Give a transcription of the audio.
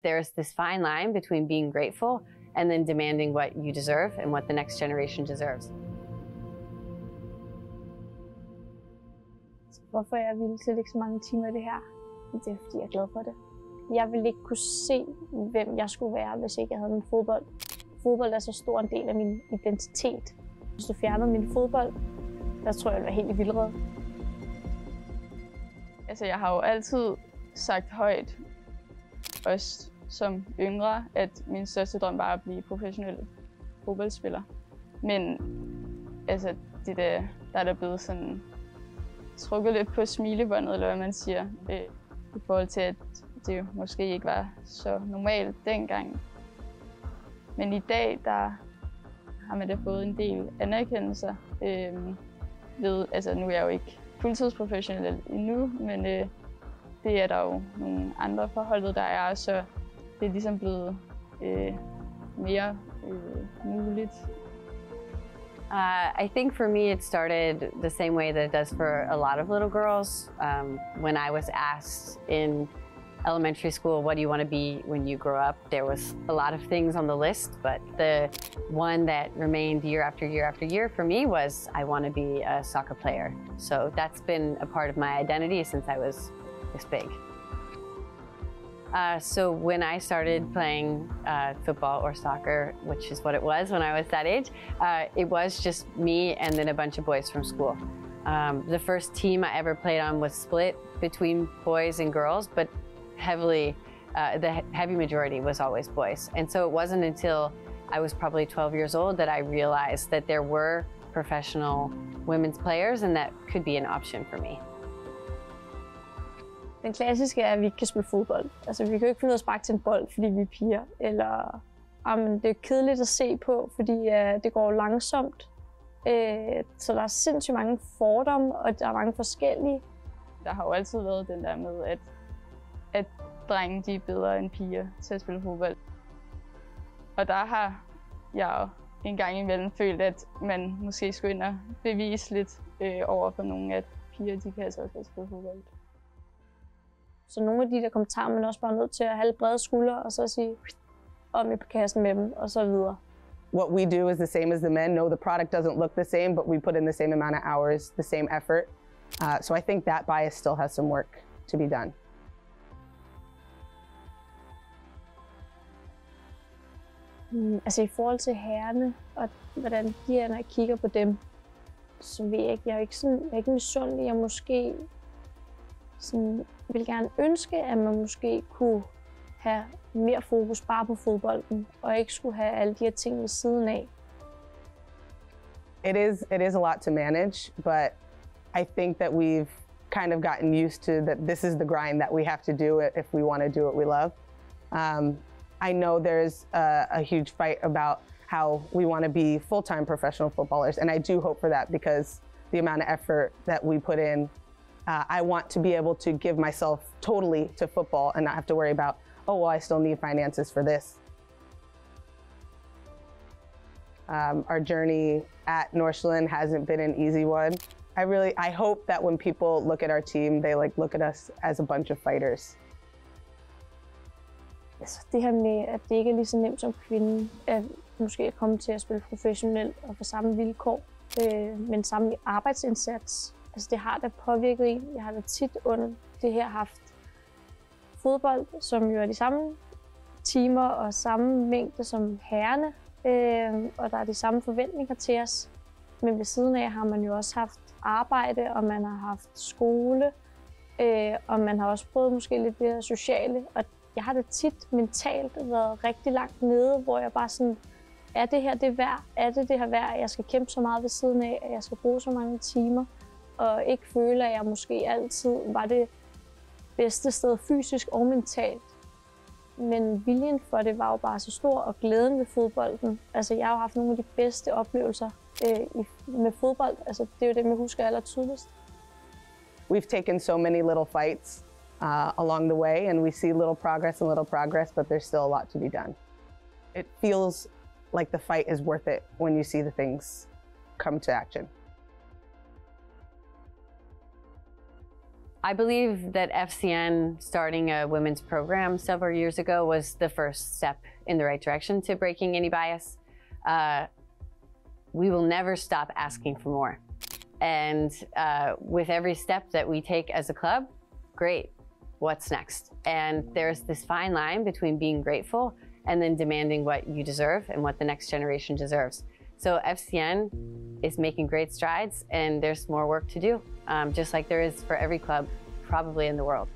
there's this fine line between being grateful and then demanding what you deserve and what the next generation deserves. Hvorfor jeg ville til ikke så mange timer i det her? Det er fordi jeg er glad for det. Jeg ville ikke kunne se, hvem jeg skulle være, hvis ikke jeg havde min fodbold. Fodbold er så stor en del af min identitet. Hvis du fjernede min fodbold, der tror jeg, jeg ville være helt i vildrede. Altså, jeg har jo altid sagt højt, også som yngre, at min største drøm var at blive professionel fodboldspiller. Men altså, der er der blevet sådan trukket lidt på smilebåndet, eller hvad man siger, i forhold til, at det måske ikke var så normalt dengang. Men i dag, der har man da fået en del anerkendelser ved, altså nu er jeg jo ikke fuldtidsprofessionel endnu, men det er der jo nogle andre forhold, der er, så det er ligesom blevet mere muligt. I think for me it started the same way that it does for a lot of little girls. When I was asked in elementary school, what do you want to be when you grow up? There was a lot of things on the list, but the one that remained year after year after year for me was I want to be a soccer player. So that's been a part of my identity since I was this big. So when I started playing football or soccer, which is what it was when I was that age, it was just me and then a bunch of boys from school. The first team I ever played on was split between boys and girls, but the heavy majority was always boys. And so it wasn't until I was probably 12 years old that I realized that there were professional women's players and that could be an option for me. Den klassiske er, at vi ikke kan spille fodbold. Altså, vi kan jo ikke finde ud af at sparke til en bold, fordi vi er piger. Eller det er kedeligt at se på, fordi det går langsomt. Så der er sindssygt mange fordomme, og der er mange forskellige. Der har jo altid været den der med, at drenge de er bedre end piger til at spille fodbold. Og der har jeg jo en gang imellem følt, at man måske skulle ind og bevise lidt over for nogle, at piger de kan altså også spille fodbold. Så nogle af de der kommentarer, man er også bare nødt til at have lidt brede skuldre, og så sige, om i på kassen med dem, og så videre. What we do is the same as the men. No, the product doesn't look the same, but we put in the same amount of hours, the same effort. So I think that bias still has some work to be done. Altså i forhold til herrerne, og hvordan de er, når jeg kigger på dem, så ved jeg ikke, jeg er ikke misundelig. Jeg måske vil gerne ønske, at man måske kunne have mere fokus bare på fodbolden, og ikke skulle have alle de her ting ved siden af. It is a lot to manage, but I think that we've kind of gotten used to that this is the grind that we have to do if we want to do what we love. I know there's a huge fight about how we want to be full-time professional footballers, and I do hope for that because the amount of effort that we put in, I want to be able to give myself totally to football and not have to worry about, oh, well, I still need finances for this. Our journey at Nordsjælland hasn't been an easy one. I hope that when people look at our team, they look at us as a bunch of fighters. Altså det her med, at det ikke er lige så nemt som kvinde, at måske komme til at spille professionelt og få samme vilkår, men samme arbejdsindsats. Altså det har da påvirket en. Jeg har da tit under det her haft fodbold, som jo er de samme timer og samme mængde som herrerne, og der er de samme forventninger til os. Men ved siden af har man jo også haft arbejde, og man har haft skole, og man har også prøvet måske lidt det sociale. Og jeg har da tit mentalt været rigtig langt nede, hvor jeg bare sådan, er det her det værd? Er det det her værd, at jeg skal kæmpe så meget ved siden af, at jeg skal bruge så mange timer? Og ikke føle, at jeg måske altid var det bedste sted fysisk og mentalt. Men viljen for det var jo bare så stor, og glæden ved fodbolden. Altså jeg har jo haft nogle af de bedste oplevelser med fodbold. Altså det er jo det, jeg husker allertydeligst. We've taken so many little fights along the way, and we see little progress, but there's still a lot to be done. It feels like the fight is worth it when you see the things come to action. I believe that FCN starting a women's program several years ago was the first step in the right direction to breaking any bias. We will never stop asking for more. And with every step that we take as a club, great, what's next? And there's this fine line between being grateful and then demanding what you deserve and what the next generation deserves. So FCN is making great strides, and there's more work to do, just like there is for every club probably in the world.